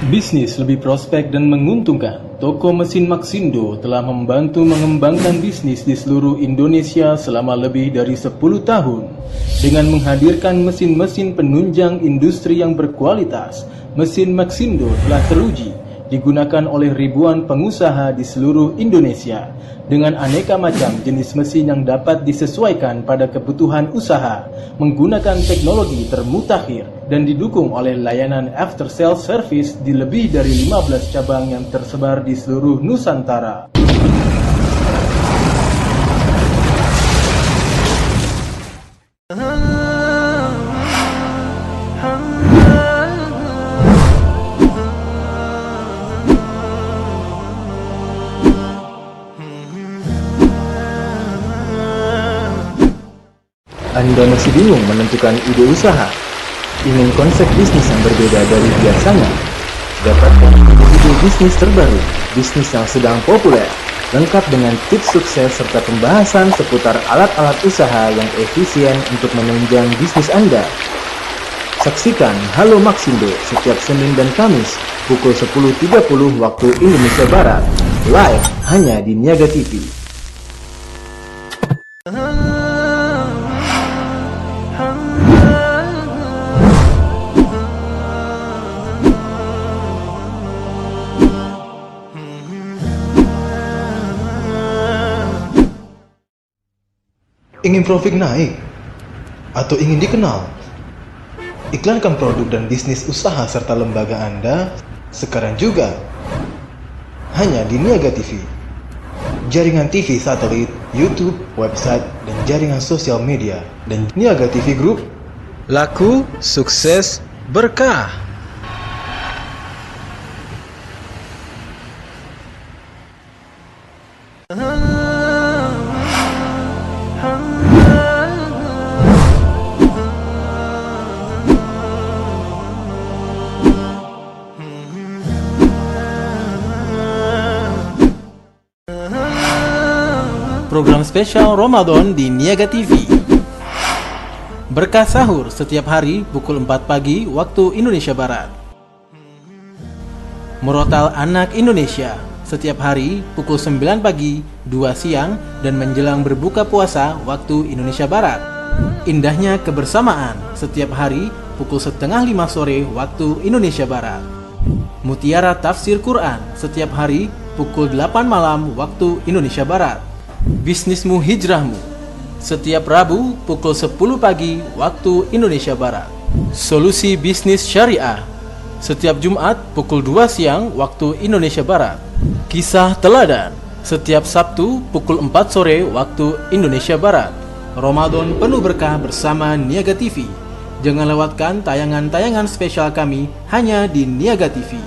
Bisnis lebih prospek dan menguntungkan. Toko mesin Maxindo telah membantu mengembangkan bisnis di seluruh Indonesia selama lebih dari 10 tahun. Dengan menghadirkan mesin-mesin penunjang industri yang berkualitas, mesin Maxindo telah teruji, digunakan oleh ribuan pengusaha di seluruh Indonesia. Dengan aneka macam jenis mesin yang dapat disesuaikan pada kebutuhan usaha, menggunakan teknologi termutakhir dan didukung oleh layanan after sales service di lebih dari 15 cabang yang tersebar di seluruh Nusantara. Anda masih bingung menentukan ide usaha? Ingin konsep bisnis yang berbeda dari biasanya? Dapatkan ide bisnis terbaru, bisnis yang sedang populer, lengkap dengan tips sukses serta pembahasan seputar alat-alat usaha yang efisien untuk menunjang bisnis Anda. Saksikan Halo Maxindo setiap Senin dan Kamis pukul 10.30 waktu Indonesia Barat, live hanya di Niaga TV. Ingin profit naik? Atau ingin dikenal? Iklankan produk dan bisnis usaha serta lembaga Anda sekarang juga. Hanya di Niaga TV. Jaringan TV satelit, YouTube, website, dan jaringan sosial media. Dan Niaga TV Group. Laku, sukses, berkah. Program spesial Ramadan di Niaga TV. Berkah sahur setiap hari pukul 4 pagi waktu Indonesia Barat. Murotal Anak Indonesia setiap hari pukul 9 pagi, 2 siang, dan menjelang berbuka puasa waktu Indonesia Barat. Indahnya kebersamaan setiap hari pukul setengah 5 sore waktu Indonesia Barat. Mutiara Tafsir Quran setiap hari pukul 8 malam waktu Indonesia Barat. Bisnismu Hijrahmu setiap Rabu pukul 10 pagi waktu Indonesia Barat. Solusi Bisnis Syariah setiap Jumat pukul 2 siang waktu Indonesia Barat. Kisah Teladan setiap Sabtu pukul 4 sore waktu Indonesia Barat. Ramadan penuh berkah bersama Niaga TV. Jangan lewatkan tayangan-tayangan spesial kami hanya di Niaga TV.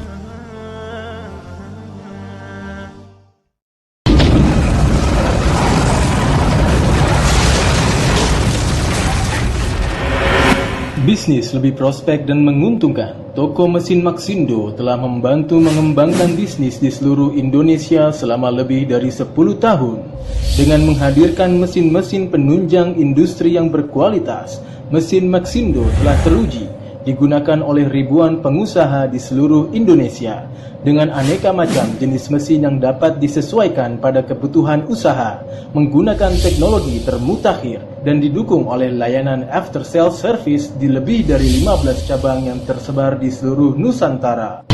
Bisnis lebih prospek dan menguntungkan. Toko mesin Maxindo telah membantu mengembangkan bisnis di seluruh Indonesia selama lebih dari 10 tahun. Dengan menghadirkan mesin-mesin penunjang industri yang berkualitas, mesin Maxindo telah teruji digunakan oleh ribuan pengusaha di seluruh Indonesia dengan aneka macam jenis mesin yang dapat disesuaikan pada kebutuhan usaha, menggunakan teknologi termutakhir dan didukung oleh layanan after sales service di lebih dari 15 cabang yang tersebar di seluruh Nusantara.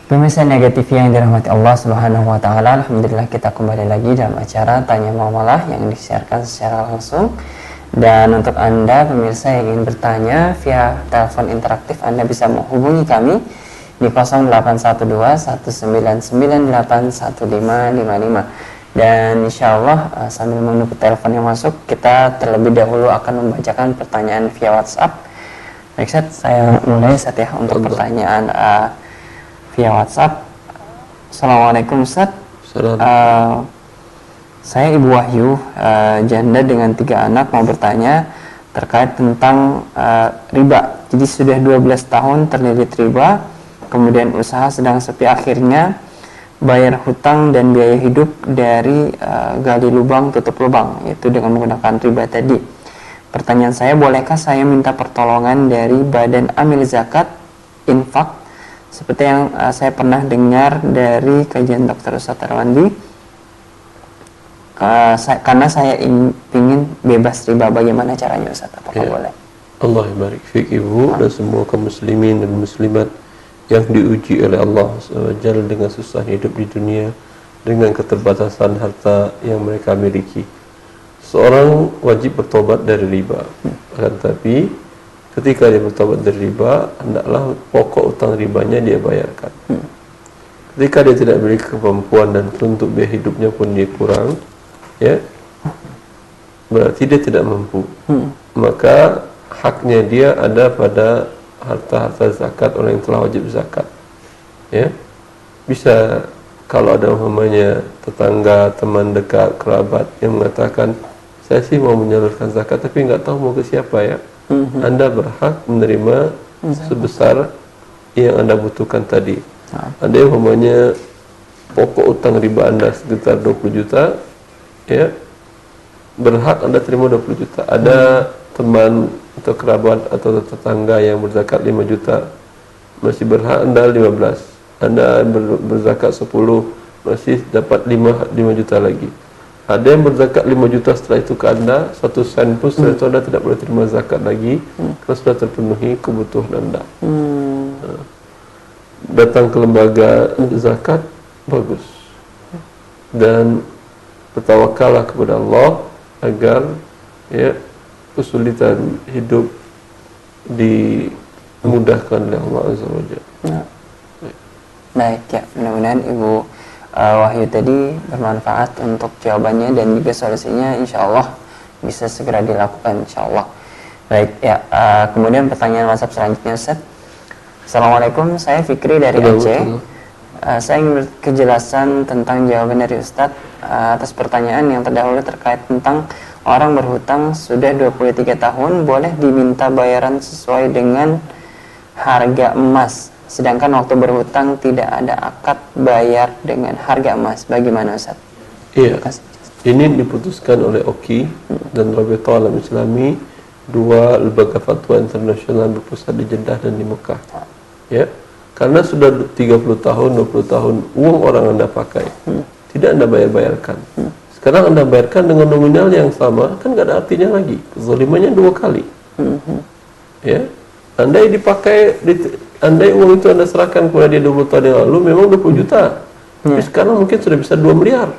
Pemirsa negatif yang dirahmati Allah Subhanahu wa taala, alhamdulillah kita kembali lagi dalam acara Tanya Muamalah yang disiarkan secara langsung. Dan untuk Anda pemirsa yang ingin bertanya via telepon interaktif, Anda bisa menghubungi kami di 0812-199-81555. Dan insya Allah sambil menunggu telepon yang masuk, kita terlebih dahulu akan membacakan pertanyaan via WhatsApp. Baik, Ustaz, saya mulai ya untuk pertanyaan via WhatsApp. Assalamualaikum Ustaz. Saya Ibu Wahyu, janda dengan 3 anak, mau bertanya terkait tentang riba. Jadi sudah 12 tahun terlilit riba, kemudian usaha sedang sepi, akhirnya bayar hutang dan biaya hidup dari gali lubang tutup lubang, yaitu dengan menggunakan riba tadi. Pertanyaan saya, bolehkah saya minta pertolongan dari Badan Amil Zakat Infak seperti yang saya pernah dengar dari kajian Dr. Ustadz Arwandi, karena saya ingin bebas riba, bagaimana caranya Ustadz? Apakah boleh? Allah barik fiik Ibu dan semua kaum muslimin dan muslimat yang diuji oleh Allah SWT dengan susah hidup di dunia, dengan keterbatasan harta yang mereka miliki. Seorang wajib bertobat dari riba, akan tapi ketika dia bertobat dari riba, hendaklah pokok utang ribanya dia bayarkan. Ketika dia tidak memiliki kemampuan dan untuk biaya hidupnya pun dia kurang, ya, berarti dia tidak mampu. Maka haknya dia ada pada harta-harta zakat orang yang telah wajib zakat. Ya, bisa kalau ada umpamanya tetangga, teman dekat, kerabat yang mengatakan, saya sih mau menyalurkan zakat tapi nggak tahu mau ke siapa ya. Anda berhak menerima sebesar yang Anda butuhkan tadi. Ada yang umpamanya pokok utang riba Anda sekitar 20 juta, ya, berhak Anda terima 20 juta. Ada teman atau kerabat atau tetangga yang berzakat 5 juta, masih berhak Anda 15. Anda berzakat 10, masih dapat 5 juta lagi. Ada yang berzakat 5 juta, setelah itu ke Anda 1 sen pun setelah itu Anda tidak boleh terima zakat lagi, karena sudah terpenuhi kebutuhan Anda. Datang ke lembaga zakat bagus, dan bertawakallah kepada Allah agar ya kesulitan hidup dimudahkan oleh Allah Azza wa Jalla. Baik ya, mudah-mudahan Ibu Wahyu tadi bermanfaat untuk jawabannya dan juga solusinya, insya Allah bisa segera dilakukan, insya Allah. Baik ya, kemudian pertanyaan WhatsApp selanjutnya, Ustaz. Assalamualaikum, saya Fikri dari Aceh. Saya ingin kejelasan tentang jawaban dari Ustaz atas pertanyaan yang terdahulu terkait tentang orang berhutang sudah 23 tahun boleh diminta bayaran sesuai dengan harga emas, sedangkan waktu berhutang tidak ada akad bayar dengan harga emas. Bagaimana Ustaz? Iya, ini diputuskan oleh OKI dan Rabithah Alam Islami, 2 lembaga fatwa internasional berpusat di Jeddah dan di Mekah. Ya, karena sudah 30 tahun, 20 tahun uang orang Anda pakai, tidak Anda bayarkan. Sekarang Anda bayarkan dengan nominal yang sama, kan nggak ada artinya lagi. Kezalimannya 2 kali. Ya, Andai dipakai, andai uang itu Anda serahkan kepada dia 20 tahun yang lalu, memang 20 juta. Tapi sekarang mungkin sudah bisa 2 miliar.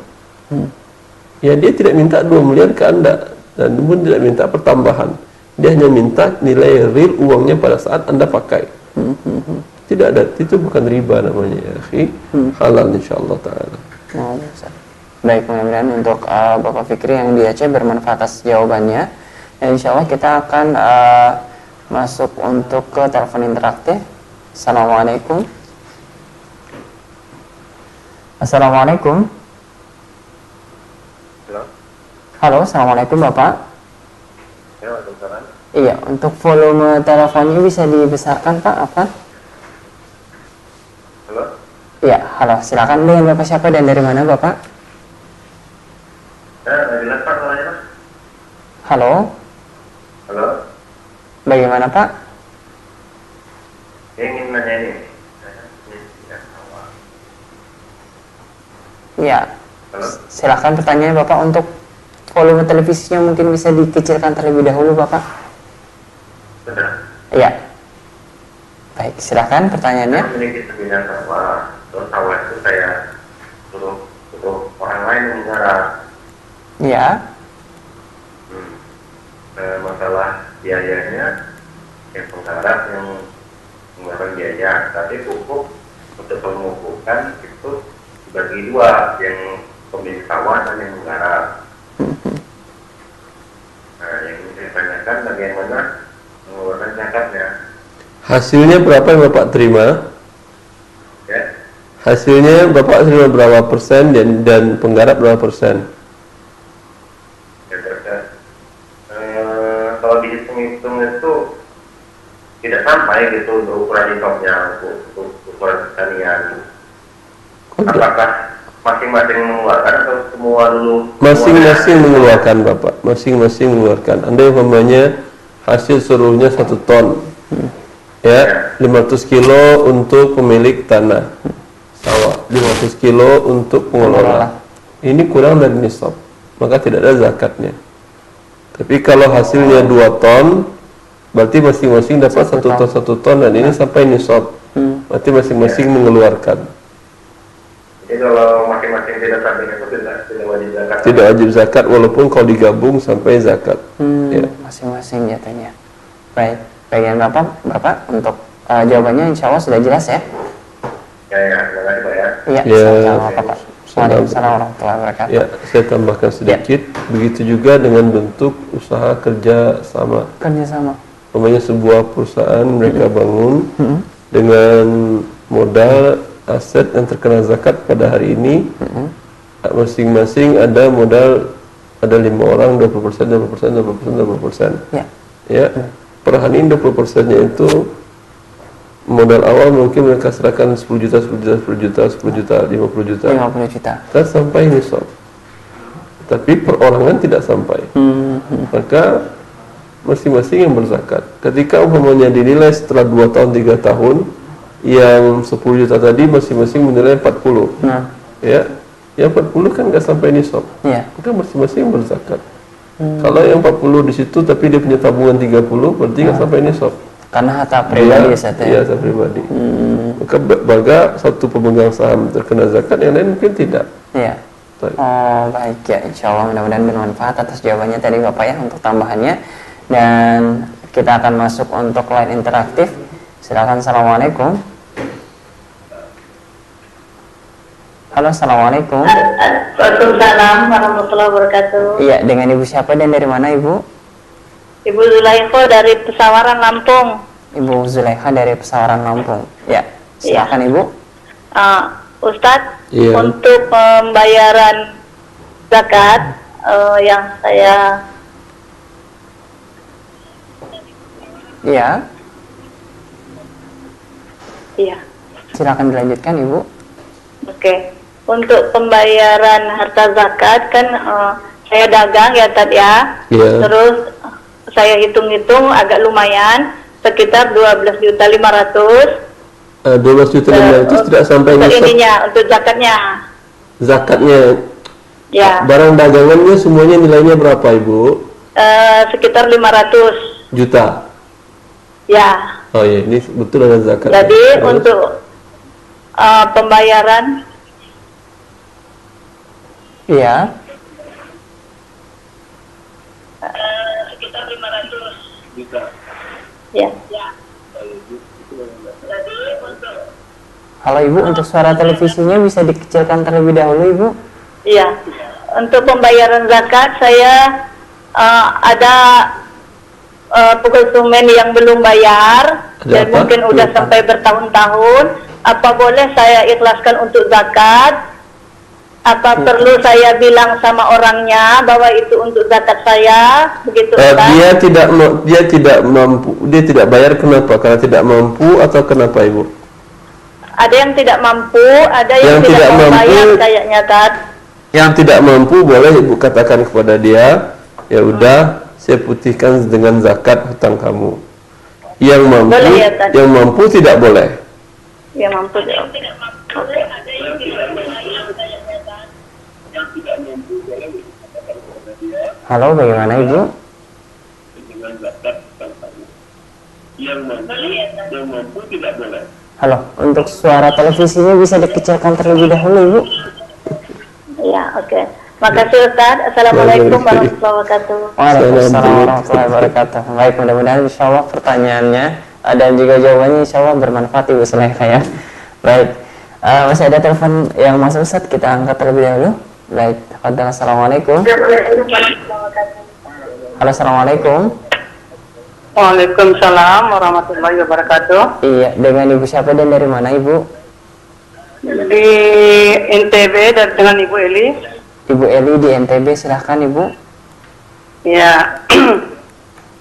Ya, dia tidak minta 2 miliar ke Anda, dan pun tidak minta pertambahan. Dia hanya minta nilai real uangnya pada saat Anda pakai. Tidak ada, itu bukan riba namanya, ya akhi. Halal insyaallah ta'ala. Baik, mudah-mudahan untuk Bapak Fikri yang di Aceh bermanfaat atas jawabannya. Dan insya Allah kita akan masuk untuk ke telepon interaktif. Assalamualaikum. Assalamualaikum. Halo. Halo, assalamualaikum Bapak. Ya, Waalaikumsalam. Iya, untuk volume teleponnya bisa dibesarkan Pak, apa? Halo. Iya, halo. Silakan, dengan Bapak siapa dan dari mana Bapak? Nggak jelas Pak namanya Pak. Halo, Halo. bagaimana Pak? Saya ingin nanya ini. Iya, Halo. silakan pertanyaan Bapak. Untuk volume televisinya mungkin bisa dikecilkan terlebih dahulu Bapak. Sudah. Iya. Baik, silakan pertanyaannya. Saya memiliki sebidang sawah. Terus sawah itu saya suruh orang lain yang menggarap. Iya. Masalah biayanya yang penggarap yang mengeluarkan biaya, tapi pupuk untuk pemupukan itu dibagi dua, yang pemilik sawah dan yang menggarap. Nah, yang ini saya tanyakan bagaimana mengeluarkan zakatnya. Hasilnya berapa yang Bapak terima? Ya, Hasilnya Bapak terima berapa persen dan penggarap berapa persen? kalau dihitung-hitung itu tidak sampai gitu untuk ukuran insopnya, untuk ukuran pertanian. Apakah masing-masing mengeluarkan atau semua dulu? Masing-masing mengeluarkan Bapak, masing-masing mengeluarkan. Anda umpamanya hasil seluruhnya 1 ton, ya, 500 kilo untuk pemilik tanah sawah, 500 kilo untuk pengelola. Ini kurang dari nisab, maka tidak ada zakatnya. Tapi kalau hasilnya 2 ton, berarti masing-masing dapat 1 ton dan ini sampai nisab. Berarti masing-masing mengeluarkan. Jadi kalau masing-masing tidak sampai itu tidak wajib zakat. Tidak wajib zakat walaupun kalau digabung sampai zakat. Ya. Masing-masing jatuhnya. Baik, bagian Bapak untuk jawabannya insya Allah sudah jelas ya. Ya, terima kasih Pak ya. Iya, Ya. sama-sama Bapak. Waalaikumsalam warahmatullahi wabarakatuh. Ya, saya tambahkan sedikit. Begitu juga dengan bentuk usaha kerja sama. Kerjasama. Namanya sebuah perusahaan mereka bangun dengan modal aset yang terkena zakat pada hari ini. Masing-masing ada modal, ada 5 orang, 20%, 20%, 20%, 20%. Ya. Ya, per hari ini 20%-nya itu modal awal mungkin mereka serahkan 10 juta, 10 juta, 10 juta, 10 juta, 50 juta. 50 juta. Kan sampai nisab. Tapi perorangan tidak sampai. Maka masing-masing yang berzakat. Ketika umpamanya dinilai setelah 2 tahun, 3 tahun, yang 10 juta tadi masing-masing menilai 40. Nah, Ya, yang 40 kan nggak sampai nisab. iya. Maka masing-masing berzakat. Kalau yang 40 di situ tapi dia punya tabungan 30, berarti nggak sampai nisab. Karena harta pribadi ya, Iya, harta pribadi. Maka bagi satu pemegang saham terkena zakat, yang lain mungkin tidak. Iya. Baik. Oh, baik ya, insya Allah mudah-mudahan bermanfaat atas jawabannya tadi Bapak ya untuk tambahannya. Dan kita akan masuk untuk line interaktif. Silakan. Assalamualaikum. Halo, assalamualaikum. Waalaikumsalam warahmatullahi wabarakatuh. Iya, dengan Ibu siapa dan dari mana Ibu? Ibu Zulaikho dari Pesawaran Lampung. Ibu Zulaikha dari Pesawaran Lampung. Ya, silakan Ibu. Ustadz, Iya. untuk pembayaran zakat yang saya Iya, iya, silakan dilanjutkan Ibu. oke. Untuk pembayaran harta zakat kan saya dagang ya Tad ya. Iya. Terus saya hitung-hitung agak lumayan sekitar 12.500.000. 12.500.000 tidak sampai untuk nisab. ininya, untuk zakatnya. Zakatnya, Ya, barang dagangannya semuanya nilainya berapa Ibu? sekitar 500. Juta. Ya. Oh iya, ini betul ada zakat. Jadi Terus? untuk pembayaran Iya. sekitar 500 juta. Ya. Halo Ibu, untuk suara televisinya bisa dikecilkan terlebih dahulu Ibu. Iya. Untuk pembayaran zakat saya ada konsumen yang belum bayar dan apa? mungkin udah sampai bertahun-tahun. Apa boleh saya ikhlaskan untuk zakat? Apa perlu saya bilang sama orangnya bahwa itu untuk zakat saya? Begitu Ustaz? Dia tidak mampu. Dia tidak bayar kenapa? Karena tidak mampu atau kenapa Ibu? Ada yang tidak mampu, ada yang tidak mau bayar kayaknya Tad. Yang tidak mampu boleh Ibu katakan kepada dia, ya udah saya putihkan dengan zakat hutang kamu. Yang mampu, Boleh ya, Tad? yang mampu tidak boleh. Yang mampu tidak. Oke. Halo, bagaimana Ibu? Halo, untuk suara televisinya bisa dikecilkan terlebih dahulu Ibu. Ya, oke. Makasih Ustaz. Assalamualaikum warahmatullahi wabarakatuh. Waalaikumsalam warahmatullahi wabarakatuh. Baik, mudah-mudahan insya Allah pertanyaannya dan juga jawabannya insya Allah bermanfaat Ibu Sulaikha ya. Baik, masih ada telepon yang masuk Ustaz, kita angkat terlebih dahulu. Baik, assalamualaikum. Halo, assalamualaikum. Waalaikumsalam warahmatullahi wabarakatuh. Iya, dengan Ibu siapa dan dari mana Ibu? Di NTB dan dengan Ibu Eli. Ibu Eli di NTB, silahkan Ibu. Ya.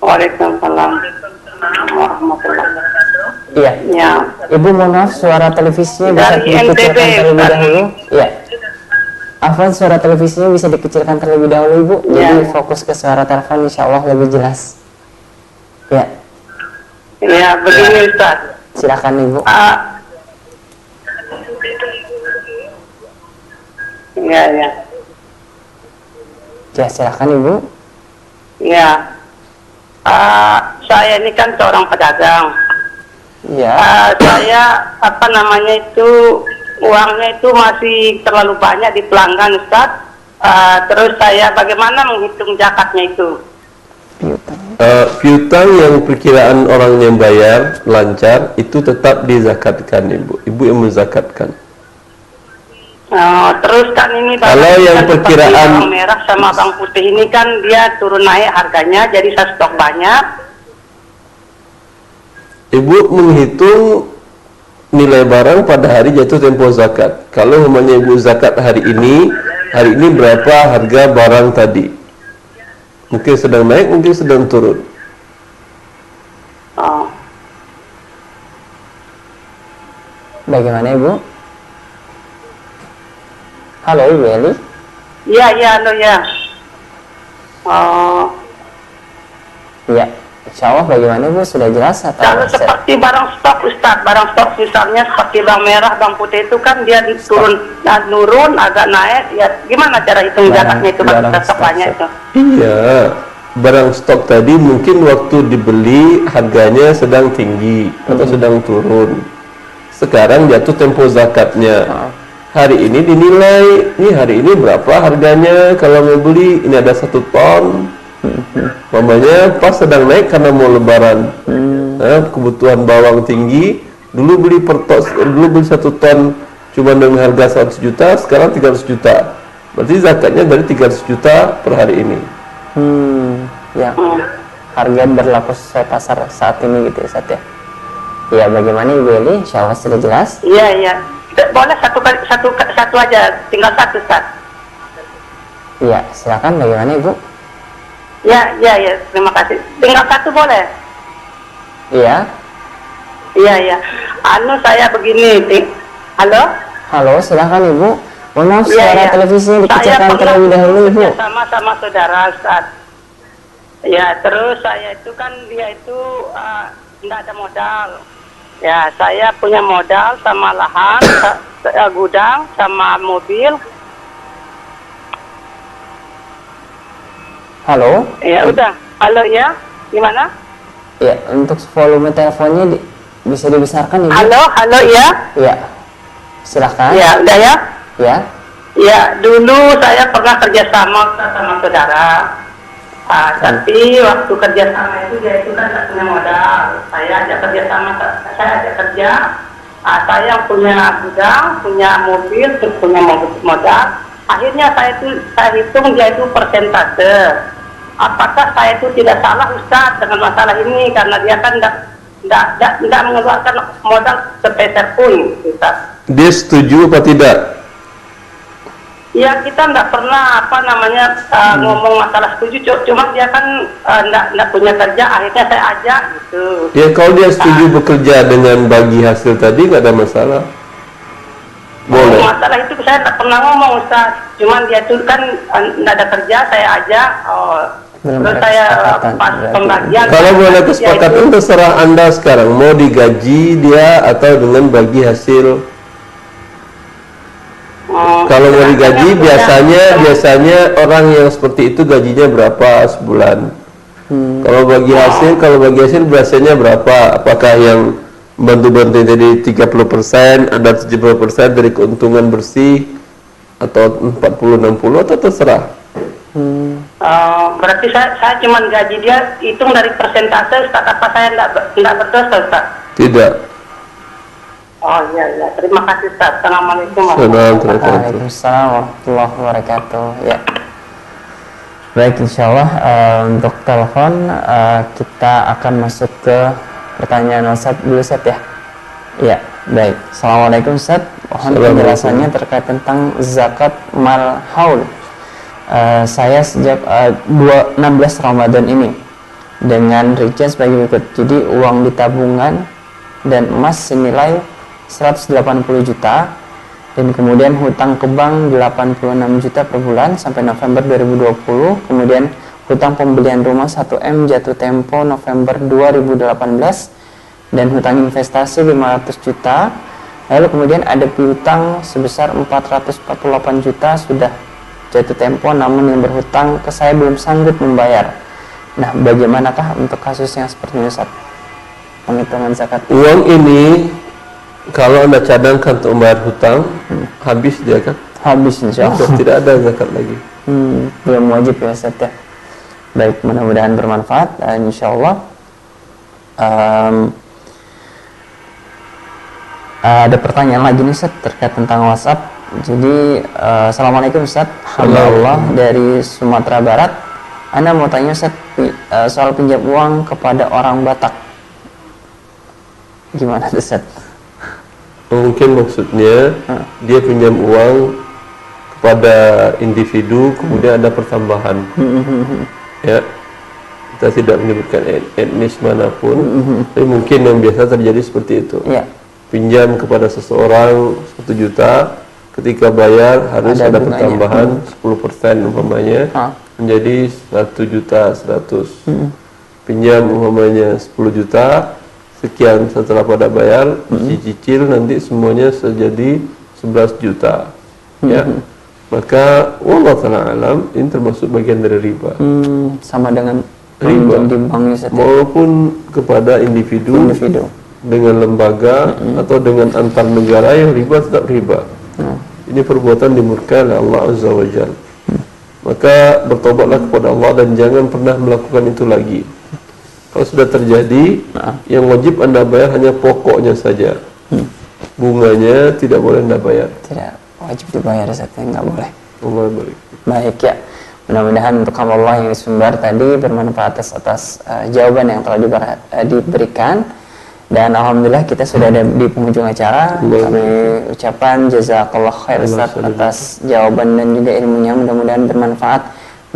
Waalaikumsalam warahmatullahi wabarakatuh. Iya. Ya. Ibu mohon maaf, suara televisinya bisa Dari dikecilkan NTB, terlebih dahulu. Iya. Afwan, suara televisinya bisa dikecilkan terlebih dahulu Ibu. Jadi fokus ke suara telepon, insya Allah lebih jelas. Ya. Ya, begini Ustaz. Silakan Ibu. Ya, ya. Ya, silakan Ibu. Ya. Saya ini kan seorang pedagang. Iya. Saya apa namanya itu uangnya itu masih terlalu banyak di pelanggan Ustaz. Terus saya bagaimana menghitung zakatnya itu? Piutang yang perkiraan orangnya bayar lancar itu tetap dizakatkan Ibu. Ibu yang menzakatkan. Terus kan ini kalau yang perkiraan bawang merah sama bawang putih ini kan dia turun naik harganya, jadi saya stok banyak. Ibu menghitung nilai barang pada hari jatuh tempo zakat. Kalau umpamanya Ibu zakat hari ini berapa harga barang tadi? Mungkin sedang naik, mungkin sedang turun. Bagaimana Ibu? Halo Ibu Eli. Iya, halo ya. Iya. Insya Allah bagaimana Ibu, sudah jelas atau? Kalau seperti barang stok Ustaz, barang stok misalnya seperti bawang merah, bawang putih itu kan dia turun agak naik, ya gimana cara hitung zakatnya itu kalau kita stok banyak itu? Iya, barang stok tadi mungkin waktu dibeli harganya sedang tinggi atau sedang turun. Sekarang jatuh tempo zakatnya. Hari ini dinilai, nih hari ini berapa harganya kalau mau beli, ini ada 1 ton. Mamanya pas sedang naik karena mau lebaran. Kebutuhan bawang tinggi, dulu beli 1 ton cuma dengan harga 100 juta, sekarang 300 juta. Berarti zakatnya dari 300 juta per hari ini. Ya. Harga berlaku sesuai pasar saat ini gitu ya Ustaz ya. Ya, bagaimana Ibu Eli? Insya Allah sudah jelas. Iya, iya. Boleh satu aja, tinggal 1 Ustaz. Iya, silakan bagaimana Ibu? Ya, terima kasih. Tinggal 1 boleh? Iya. Iya. Saya begini, halo? Halo, silakan Ibu. Mohon maaf, suara televisinya dikecilkan terlebih dahulu Ibu. Sama saudara Ustaz. Ya, terus saya itu kan dia itu nggak ada modal. Ya, saya punya modal sama lahan, gudang, sama mobil. Halo? Ya udah, halo ya, gimana? Ya, untuk volume teleponnya bisa dibesarkan Ibu. Halo ya? Ya, silakan. Ya, udah ya? Ya. Ya, dulu saya pernah kerjasama sama saudara. Tapi waktu kerjasama itu dia itu kan tak punya modal. Saya ajak kerjasama, saya ajak kerja. Saya yang punya gudang, punya mobil, terus punya modal. akhirnya saya hitung dia itu persentase. Apakah saya itu tidak salah Ustaz dengan masalah ini, karena dia kan tidak mengeluarkan modal sepeser pun, Ustaz. Dia setuju apa tidak? Ya, kita tidak pernah ngomong masalah setuju, cuma dia kan tidak punya kerja, akhirnya saya ajak gitu. Ya, kalau dia setuju bekerja dengan bagi hasil tadi nggak ada masalah. Boleh. Masalah itu saya tak pernah ngomong Ustaz, cuman dia itu kan tidak ada kerja, saya ajak. Terus saya pas pembagian. Kalau boleh kesepakatan terserah Anda sekarang, mau digaji dia atau dengan bagi hasil. Kalau mau digaji biasanya orang yang seperti itu gajinya berapa sebulan. Kalau bagi hasil biasanya berapa? Apakah yang bantu-bantu tadi 30%, ada 70% dari keuntungan bersih, atau 40-60, atau terserah? Berarti saya cuma gaji dia hitung dari persentase, Ustaz. Apa saya tidak berdosa, Ustaz? Tidak. Oh iya, terima kasih Ustaz. Assalamualaikum Waalaikumsalam warahmatullahi wabarakatuh. Ya. Baik, insyaallah untuk telepon kita akan masuk ke pertanyaan WhatsApp dulu, Ustaz ya. Iya, baik. Assalamualaikum Ustaz. Mohon penjelasannya terkait tentang zakat mal haul. Saya sejak 16 Ramadan ini dengan rincian sebagai berikut. Jadi uang di tabungan dan emas senilai 180 juta, dan kemudian hutang ke bank 86 juta per bulan sampai November 2020, kemudian hutang pembelian rumah 1M jatuh tempo November 2018, dan hutang investasi 500 juta. Lalu kemudian ada piutang sebesar 448 juta sudah jatuh tempo, namun yang berhutang ke saya belum sanggup membayar. Nah, bagaimanakah untuk kasus yang seperti ini, Ustaz? Penghitungan zakat uang ini kalau Anda cadangkan untuk membayar hutang, habis dia kan? Habis insyaallah. Tidak ada zakat lagi. Belum wajib ya, Ustaz ya. Baik, mudah-mudahan bermanfaat dan insyaallah. Ada pertanyaan lagi nih, Ustaz, terkait tentang WhatsApp. Jadi, assalamualaikum Ustaz, alhamdulillah dari Sumatera Barat. Anda mau tanya Ustaz soal pinjam uang kepada orang Batak. Gimana Ustaz? Mungkin maksudnya dia pinjam uang kepada individu, kemudian ada pertambahan. Ya, kita tidak menyebutkan etnis manapun, tapi mungkin yang biasa terjadi seperti itu. Pinjam kepada seseorang 1 juta, ketika bayar harus ada pertambahan 10% umpamanya, menjadi 1 juta 100. Pinjam umpamanya 10 juta, sekian setelah pada bayar, dicicil nanti semuanya jadi 11 juta. Ya, maka wallahu ta'ala alam, ini termasuk bagian dari riba. Sama dengan riba di bank, maupun kepada individu dengan lembaga atau dengan antar negara, yang riba tetap riba. Ini perbuatan dimurkai oleh Allah Azza wa Jalla. Maka bertobatlah kepada Allah dan jangan pernah melakukan itu lagi. Kalau sudah terjadi, yang wajib Anda bayar hanya pokoknya saja. Bunganya tidak boleh Anda bayar. Tidak wajib dibayar, Ustaz, nggak boleh. Allah barik. Baik ya. Mudah-mudahan untuk Allah yang sumber tadi bermanfaat atas jawaban yang telah diberikan. Dan alhamdulillah kita sudah ada di penghujung acara. Kami ucapkan jazakallah khair Ustaz atas jawaban dan juga ilmunya. Mudah-mudahan bermanfaat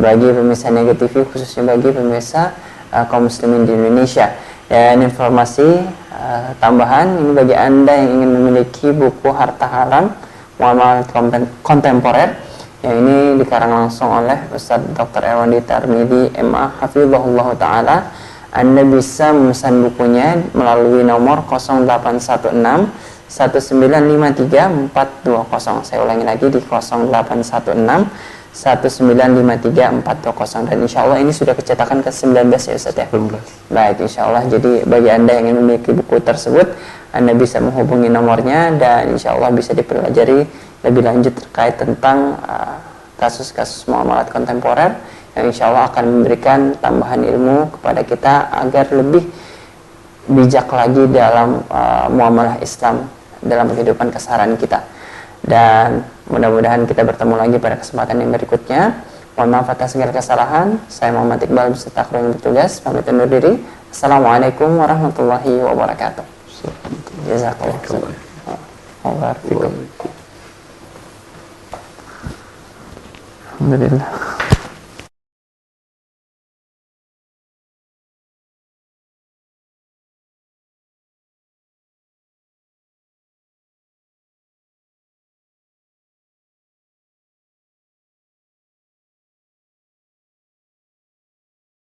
bagi pemirsa Negatif, khususnya bagi pemirsa kaum muslimin di Indonesia. Dan informasi tambahan ini bagi Anda yang ingin memiliki buku Harta Haram Muamalat Kontemporer, yang ini dikarang langsung oleh Ustaz Dr. Erwandi Tarmidi MA Hafizahullah Ta'ala. Anda bisa memesan bukunya melalui nomor 0816 1953 420. Saya ulangi lagi di 0816 1953 420. Dan insya Allah ini sudah kecetakan ke-19 ya Ustaz ya? 19. Baik, insya Allah. Jadi bagi Anda yang ingin memiliki buku tersebut, Anda bisa menghubungi nomornya dan insya Allah bisa dipelajari lebih lanjut terkait tentang kasus-kasus muamalat kontemporer, yang insya Allah akan memberikan tambahan ilmu kepada kita agar lebih bijak lagi dalam muamalah Islam dalam kehidupan keseharian kita. Dan Mudah-mudahan kita bertemu lagi pada kesempatan yang berikutnya. Mohon maaf atas segala kesalahan. Saya Muhammad Iqbal beserta kru yang bertugas pamit undur diri. Assalamualaikum warahmatullahi wabarakatuh. Jazakallah. Alhamdulillah.